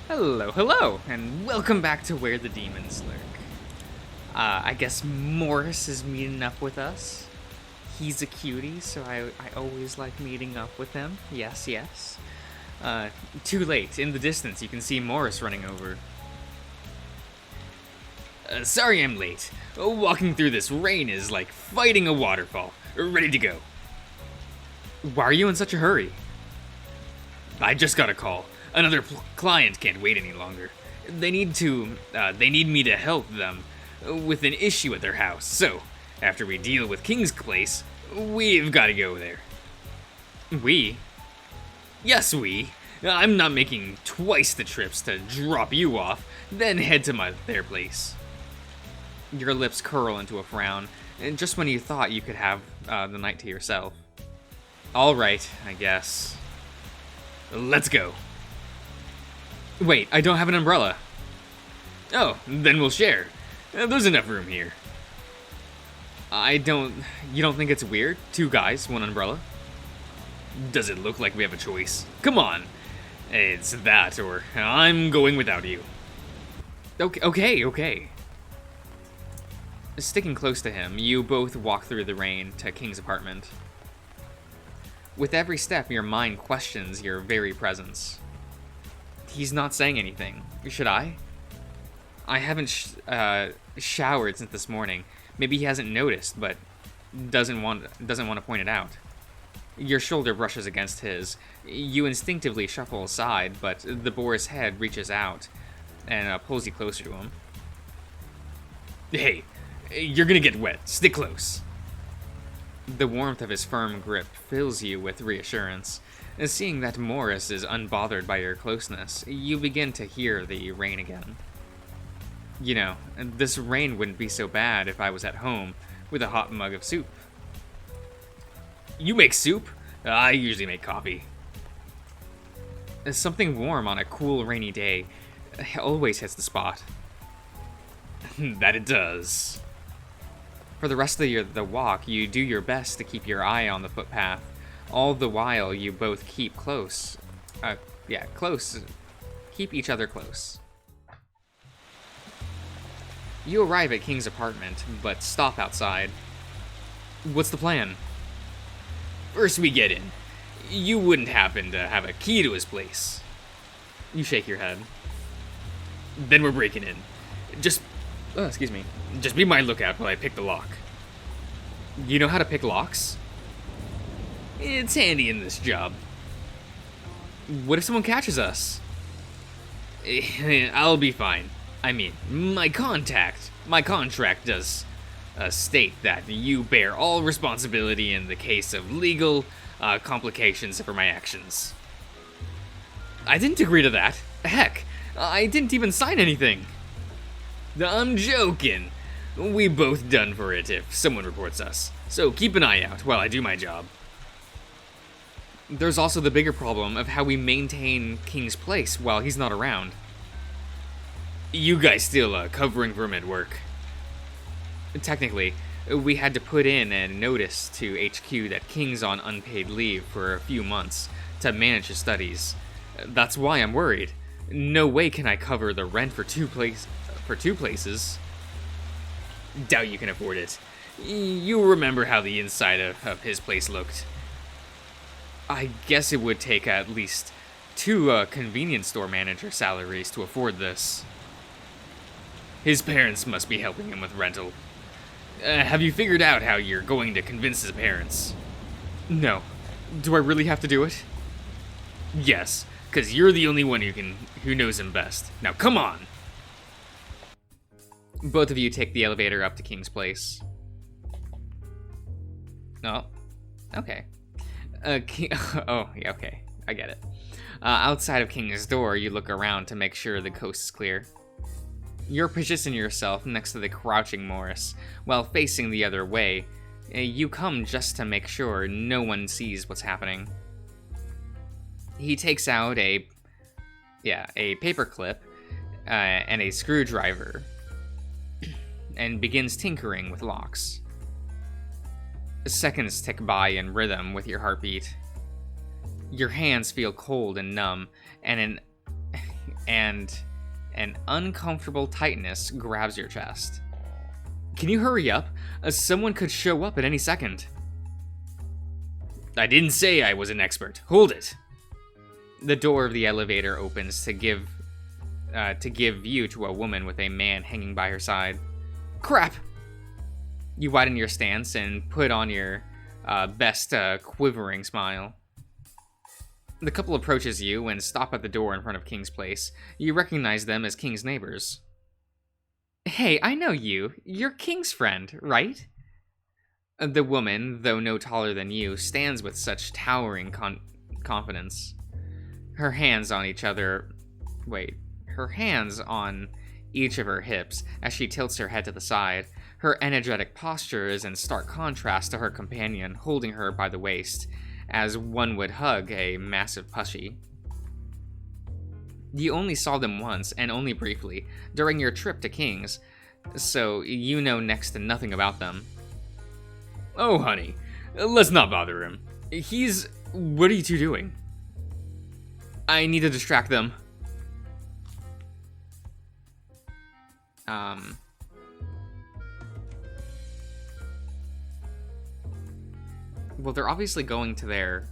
Hello, and welcome back to Where the Demons Lurk. I guess Morris is meeting up with us. He's a cutie, so I always like meeting up with him. Yes. Too late. In the distance, you can see Morris running over. Sorry I'm late. Walking through this rain is like fighting a waterfall. Ready to go. Why are you in such a hurry? I just got a call. Another client can't wait any longer. They need me to help them with an issue at their house. So, after we deal with King's Place, we've got to go there. We? Yes, we. I'm not making twice the trips to drop you off, then head to their place. Your lips curl into a frown, and just when you thought you could have the night to yourself. All right, I guess. Let's go. Wait, I don't have an umbrella. Oh, then we'll share. There's enough room here. You don't think it's weird? Two guys, one umbrella? Does it look like we have a choice? Come on. It's that, or I'm going without you. Okay. Sticking close to him, you both walk through the rain to King's apartment. With every step, your mind questions your very presence. He's not saying anything. Should I? I haven't showered since this morning. Maybe he hasn't noticed, but doesn't want to point it out. Your shoulder brushes against his. You instinctively shuffle aside, but the boar's head reaches out and pulls you closer to him. Hey, you're gonna get wet. Stick close. The warmth of his firm grip fills you with reassurance. Seeing that Morris is unbothered by your closeness, you begin to hear the rain again. You know, this rain wouldn't be so bad if I was at home with a hot mug of soup. You make soup? I usually make coffee. Something warm on a cool, rainy day always hits the spot. That it does. For the rest of the walk, you do your best to keep your eye on the footpath. All the while, you both keep close. Close. Keep each other close. You arrive at King's apartment, but stop outside. What's the plan? First we get in. You wouldn't happen to have a key to his place. You shake your head. Then we're breaking in. Just be my lookout while I pick the lock. You know how to pick locks? It's handy in this job. What if someone catches us? I'll be fine. I mean, my contract does state that you bear all responsibility in the case of legal complications for my actions. I didn't agree to that. Heck, I didn't even sign anything. I'm joking. We both done for it if someone reports us. So keep an eye out while I do my job. There's also the bigger problem of how we maintain King's Place while he's not around. You guys still covering for him at work? Technically, we had to put in a notice to HQ that King's on unpaid leave for a few months to manage his studies. That's why I'm worried. No way can I cover the rent for two places. Doubt you can afford it. You remember how the inside of his place looked. I guess it would take at least 2 convenience store manager salaries to afford this. His parents must be helping him with rental. Have you figured out how you're going to convince his parents? No. Do I really have to do it? Yes, because you're the only one who knows him best. Now come on! Both of you take the elevator up to King's Place. Oh, okay. Okay, I get it. Outside of King's door, you look around to make sure the coast is clear. You're positioning yourself next to the crouching Morris, while facing the other way. You come just to make sure no one sees what's happening. He takes out a paper clip and a screwdriver and begins tinkering with locks. Seconds tick by in rhythm with your heartbeat. Your hands feel cold and numb, and and an uncomfortable tightness grabs your chest. Can you hurry up? Someone could show up at any second. I didn't say I was an expert. Hold it. The door of the elevator opens to give view to a woman with a man hanging by her side. Crap! You widen your stance and put on your best quivering smile. The couple approaches you and stop at the door in front of King's place. You recognize them as King's neighbors. Hey, I know you. You're King's friend, right? The woman, though no taller than you, stands with such towering confidence. Her hands on each of her hips as she tilts her head to the side. Her energetic posture is in stark contrast to her companion holding her by the waist, as one would hug a massive plushie. You only saw them once, and only briefly, during your trip to King's, so you know next to nothing about them. Oh, honey, let's not bother him. What are you two doing? I need to distract them. Well, they're obviously going to their...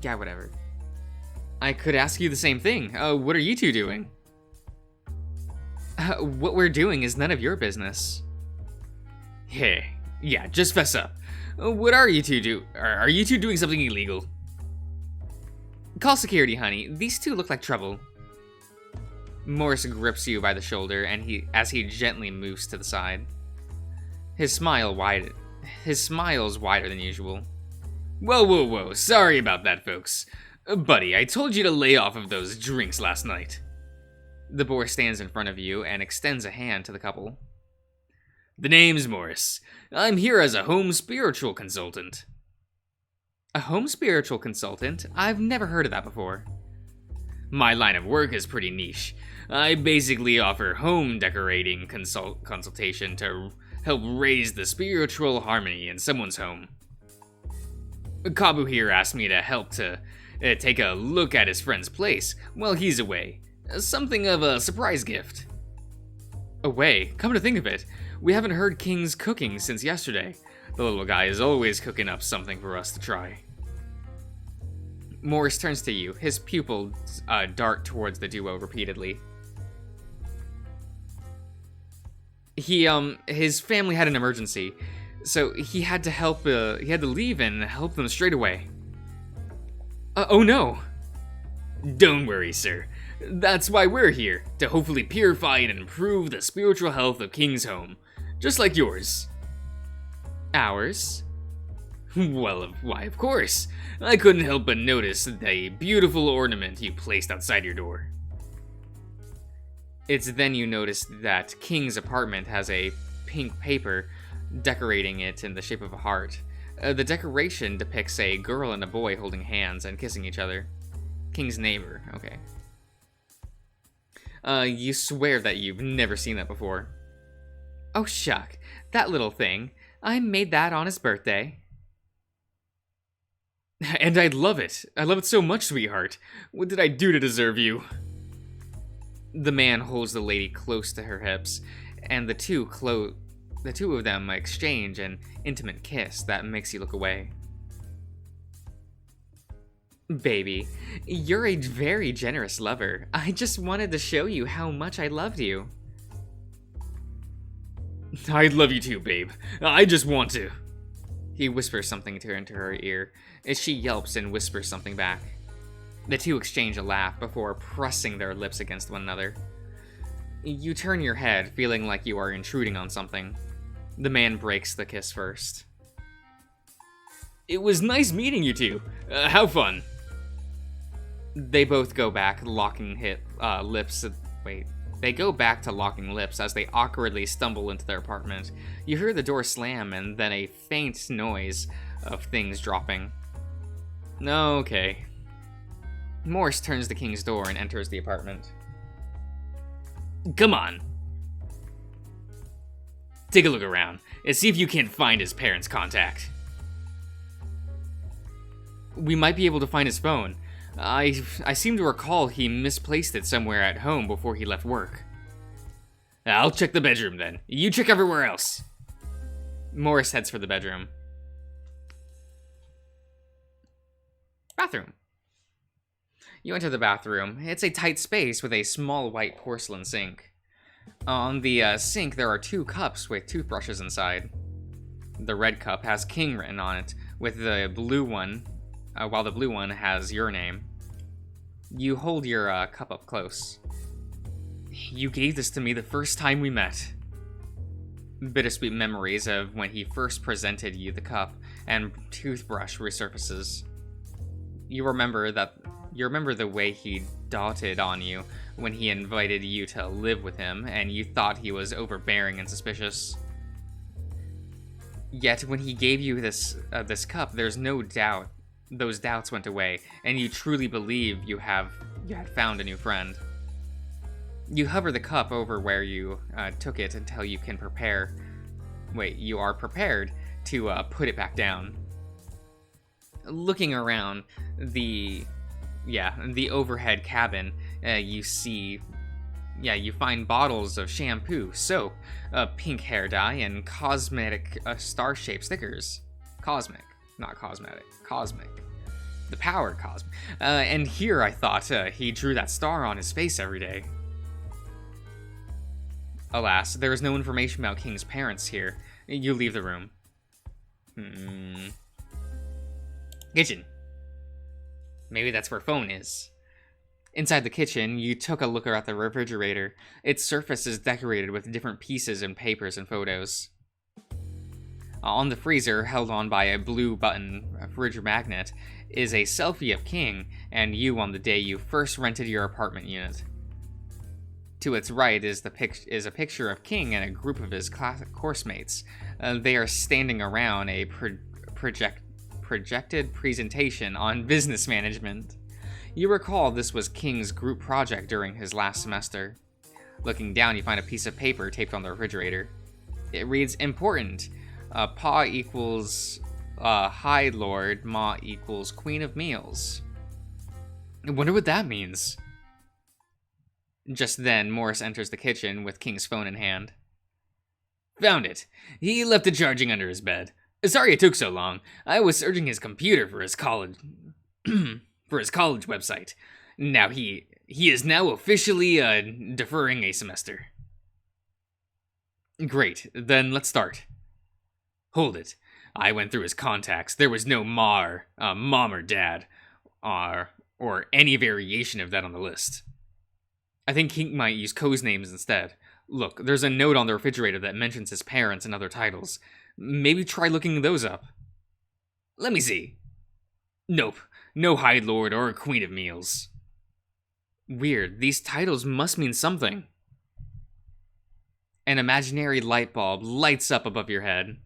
Yeah, whatever. I could ask you the same thing. What are you two doing? What we're doing is none of your business. Hey, yeah, just fess up. What are you two do? Are you two doing something illegal? Call security, honey. These two look like trouble. Morris grips you by the shoulder, and as he gently moves to the side. His smile's wider than usual. Whoa, sorry about that, folks. Buddy, I told you to lay off of those drinks last night. The boy stands in front of you and extends a hand to the couple. The name's Morris. I'm here as a home spiritual consultant. A home spiritual consultant? I've never heard of that before. My line of work is pretty niche. I basically offer home decorating consultation to help raise the spiritual harmony in someone's home. Kabu here asked me to help to take a look at his friend's place while he's away. Something of a surprise gift. Away? Come to think of it, we haven't heard King's cooking since yesterday. The little guy is always cooking up something for us to try. Morris turns to you, his pupils dart towards the duo repeatedly. His family had an emergency, so he had to leave and help them straight away. Oh no! Don't worry, sir. That's why we're here, to hopefully purify and improve the spiritual health of King's home, just like yours. Ours? Well, why, of course. I couldn't help but notice the beautiful ornament you placed outside your door. It's then you notice that King's apartment has a pink paper decorating it in the shape of a heart. The decoration depicts a girl and a boy holding hands and kissing each other. King's neighbor, okay. You swear that you've never seen that before. Oh shuck, that little thing. I made that on his birthday. And I love it. I love it so much, sweetheart. What did I do to deserve you? The man holds the lady close to her hips, and the two of them exchange an intimate kiss that makes you look away. Baby, you're a very generous lover. I just wanted to show you how much I loved you. I love you too, babe. I just want to. He whispers something into her ear, as she yelps and whispers something back. The two exchange a laugh before pressing their lips against one another. You turn your head, feeling like you are intruding on something. The man breaks the kiss first. It was nice meeting you two. How fun. They both go back, lips. They go back to locking lips as they awkwardly stumble into their apartment. You hear the door slam and then a faint noise of things dropping. Okay. Morris turns the King's door and enters the apartment. Come on. Take a look around and see if you can't find his parents' contact. We might be able to find his phone. I seem to recall he misplaced it somewhere at home before he left work. I'll check the bedroom then. You check everywhere else. Morris heads for the bedroom. Bathroom. You enter the bathroom. It's a tight space with a small white porcelain sink. On the sink, there are 2 cups with toothbrushes inside. The red cup has King written on it, with the blue one, while the blue one has your name. You hold your cup up close. You gave this to me the first time we met. Bittersweet memories of when he first presented you the cup and toothbrush resurfaces. You remember the way he doted on you when he invited you to live with him, and you thought he was overbearing and suspicious. Yet when he gave you this cup, there's no doubt. Those doubts went away, and you truly believe you had found a new friend. You hover the cup over where you took it until you can prepare. Wait, you are prepared to put it back down. Looking around the overhead cabin, you find bottles of shampoo, soap, pink hair dye, and cosmetic star-shaped stickers. Cosmic, not cosmetic. Cosmic. The power cosmic. And here I thought he drew that star on his face every day. Alas, there is no information about King's parents here. You leave the room. Kitchen. Maybe that's where phone is. Inside the kitchen, you took a look at the refrigerator. Its surface is decorated with different pieces and papers and photos. On the freezer, held on by a blue button fridge magnet, is a selfie of King and you on the day you first rented your apartment unit. To its right is a picture of King and a group of his course mates. They are standing around a projected presentation on business management. You recall this was King's group project during his last semester. Looking down, you find a piece of paper taped on the refrigerator. It reads, important. Pa equals High Lord, Ma equals Queen of Meals. I wonder what that means. Just then, Morris enters the kitchen with King's phone in hand. Found it. He left it charging under his bed. Sorry it took so long. I was searching his computer for his college website. Now he is now officially deferring a semester. Great. Then let's start. Hold it. I went through his contacts. There was no mom or dad, or any variation of that on the list. I think King might use codes names instead. Look, there's a note on the refrigerator that mentions his parents and other titles. Maybe try looking those up. Let me see. Nope. No High Lord or Queen of Meals. Weird. These titles must mean something. An imaginary light bulb lights up above your head.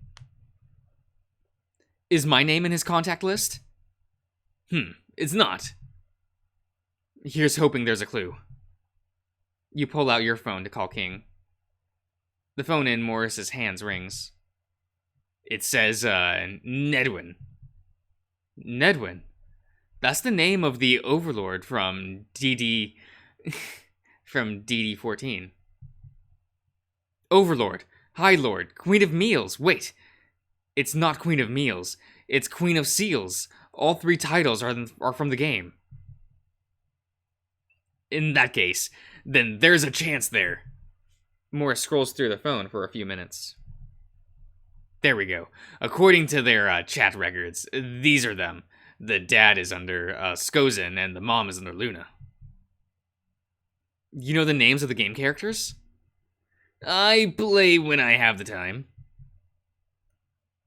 Is my name in his contact list? It's not. Here's hoping there's a clue. You pull out your phone to call King. The phone in Morris's hands rings. It says, Nedwin. Nedwin? That's the name of the Overlord from from DD14. Overlord, High Lord, Queen of Meals. Wait, it's not Queen of Meals. It's Queen of Seals. All 3 titles are from the game. In that case, then there's a chance there. Morris scrolls through the phone for a few minutes. There we go. According to their chat records, these are them. The dad is under Skozin and the mom is under Luna. You know the names of the game characters? I play when I have the time.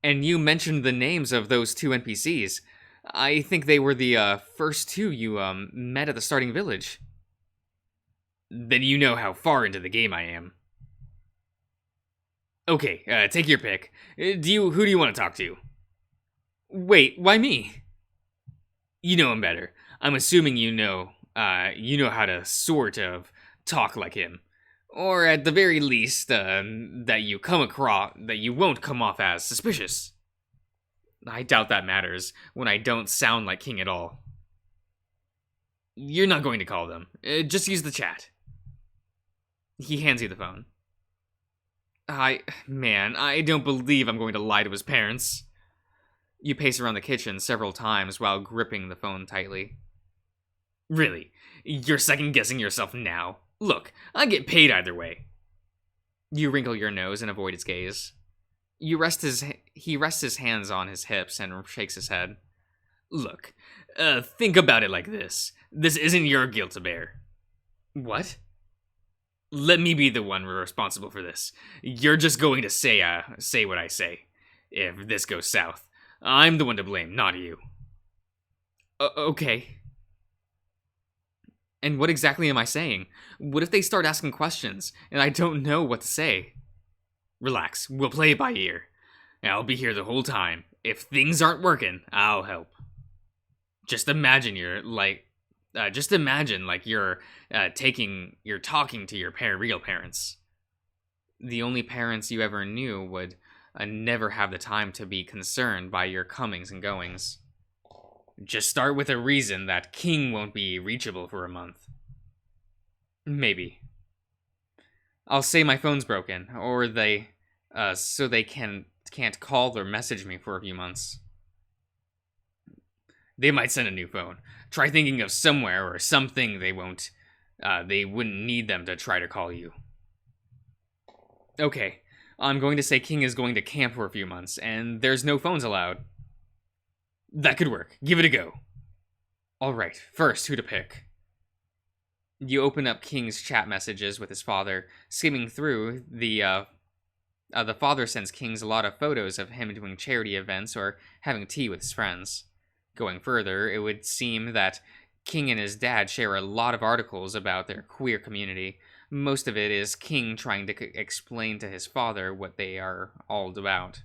And you mentioned the names of those 2 NPCs. I think they were the first 2 you met at the starting village. Then you know how far into the game I am. Okay, take your pick. Who do you want to talk to? Wait, why me? You know him better. I'm assuming you know how to sort of talk like him. Or at the very least, that you won't come off as suspicious. I doubt that matters when I don't sound like King at all. You're not going to call them. Just use the chat. He hands you the phone. Man, I don't believe I'm going to lie to his parents. You pace around the kitchen several times while gripping the phone tightly. Really? You're second-guessing yourself now? Look, I get paid either way. You wrinkle your nose and avoid his gaze. He rests his hands on his hips and shakes his head. Look, think about it like this. This isn't your guilt to bear. What? Let me be the one responsible for this. You're just going to say what I say. If this goes south, I'm the one to blame, not you. Okay. And what exactly am I saying? What if they start asking questions, and I don't know what to say? Relax, we'll play it by ear. I'll be here the whole time. If things aren't working, I'll help. Just imagine you're talking to your real parents. The only parents you ever knew would never have the time to be concerned by your comings and goings. Just start with a reason that King won't be reachable for a month. Maybe. I'll say my phone's broken, or so they can't call or message me for a few months. They might send a new phone. Try thinking of somewhere or something they wouldn't need them to try to call you. Okay, I'm going to say King is going to camp for a few months, and there's no phones allowed. That could work. Give it a go. Alright, first, who to pick? You open up King's chat messages with his father. Skimming through, the father sends King's a lot of photos of him doing charity events or having tea with his friends. Going further, it would seem that King and his dad share a lot of articles about their queer community. Most of it is King trying to explain to his father what they are all about.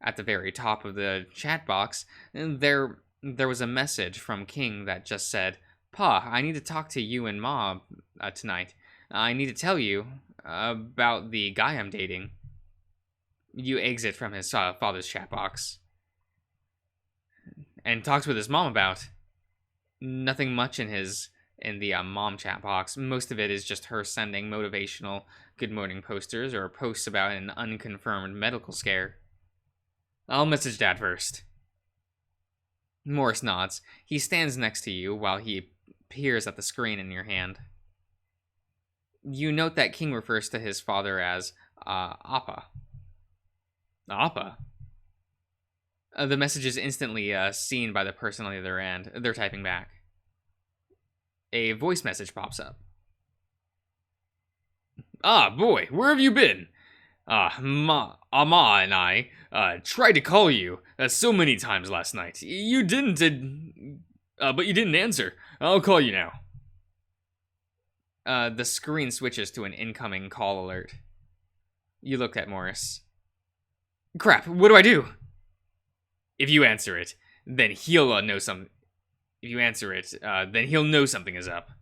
At the very top of the chat box, there was a message from King that just said, "Pa, I need to talk to you and Ma tonight. I need to tell you about the guy I'm dating." You exit from his father's chat box. And talks with his mom about. Nothing much in the mom chat box. Most of it is just her sending motivational good morning posters or posts about an unconfirmed medical scare. I'll message Dad first. Morris nods. He stands next to you while he peers at the screen in your hand. You note that King refers to his father as Appa. Appa? The message is instantly seen by the person on the other end. They're typing back. A voice message pops up. Ah, boy, where have you been? Ma and I tried to call you so many times last night. You didn't, but you didn't answer. I'll call you now. The screen switches to an incoming call alert. You look at Morris. Crap, what do I do? If you answer it, then he'll know something. If you answer it, then he'll know something is up.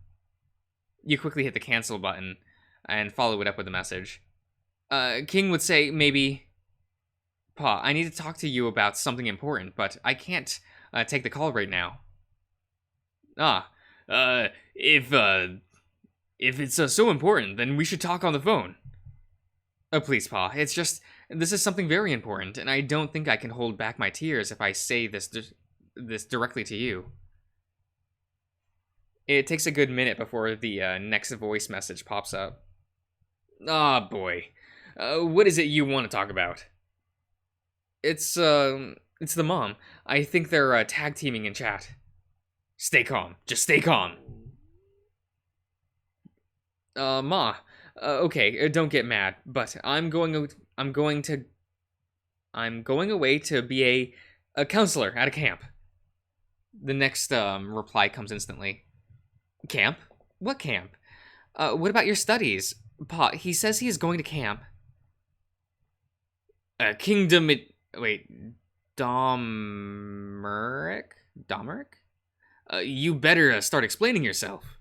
You quickly hit the cancel button and follow it up with a message. King would say, maybe, Pa, I need to talk to you about something important, but I can't take the call right now. If it's so important, then we should talk on the phone. Oh, please, Pa, it's just, this is something very important, and I don't think I can hold back my tears if I say this directly to you. It takes a good minute before the next voice message pops up. Ah, boy. What is it you want to talk about? It's the mom. I think they're tag teaming in chat. Stay calm. Just stay calm. Ma. Okay, don't get mad, but I'm going away to be a counselor at a camp. The next reply comes instantly. Camp? What camp? What about your studies? Pa, he says he is going to camp. Domeric? You better start explaining yourself.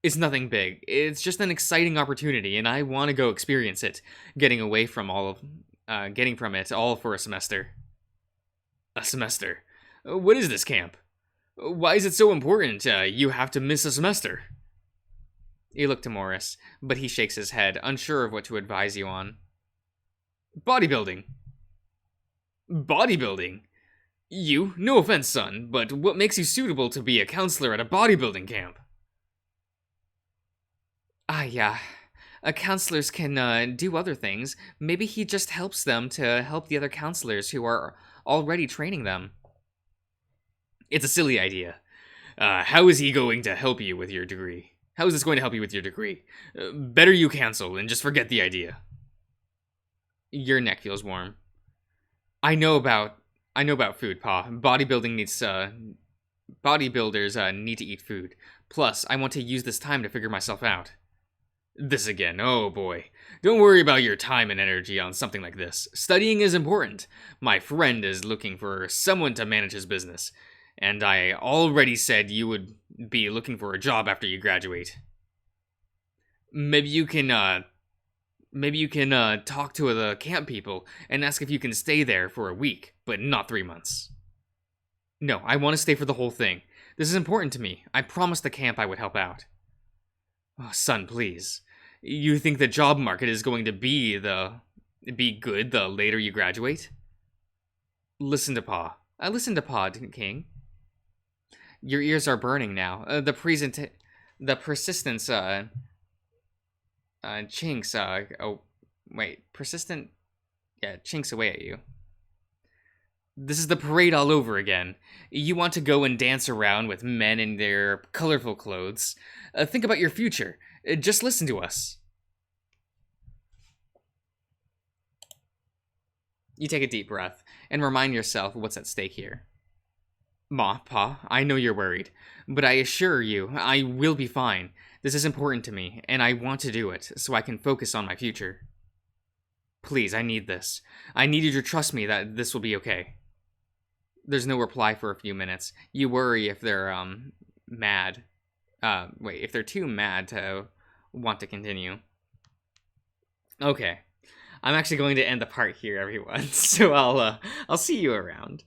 It's nothing big. It's just an exciting opportunity, and I want to go experience it. Getting from it all for a semester. A semester? What is this camp? Why is it so important? You have to miss a semester. You look to Morris, but he shakes his head, unsure of what to advise you on. Bodybuilding. Bodybuilding? You? No offense, son, but what makes you suitable to be a counselor at a bodybuilding camp? Yeah. Counselors can do other things. Maybe he just helps them to help the other counselors who are already training them. It's a silly idea. How is he going to help you with your degree? How is this going to help you with your degree? Better you cancel and just forget the idea. Your neck feels warm. I know about food, Pa. Bodybuilders need to eat food. Plus, I want to use this time to figure myself out. This again, oh boy. Don't worry about your time and energy on something like this. Studying is important. My friend is looking for someone to manage his business, and I already said you would be looking for a job after you graduate. Maybe you can talk to the camp people and ask if you can stay there for a week, but not 3 months. No, I want to stay for the whole thing. This is important to me. I promised the camp I would help out. Oh, son, please. You think the job market is going to be good the later you graduate? Listen to Pa. I listened to Pa, King. Your ears are burning now. The persistence, chinks, persistent, chinks away at you. This is the parade all over again. You want to go and dance around with men in their colorful clothes. Think about your future. Just listen to us. You take a deep breath and remind yourself what's at stake here. Ma, Pa, I know you're worried, but I assure you, I will be fine. This is important to me, and I want to do it so I can focus on my future. Please, I need this. I need you to trust me that this will be okay. There's no reply for a few minutes. You worry if they're, mad. If they're too mad to want to continue. Okay. I'm actually going to end the part here, everyone. So I'll see you around.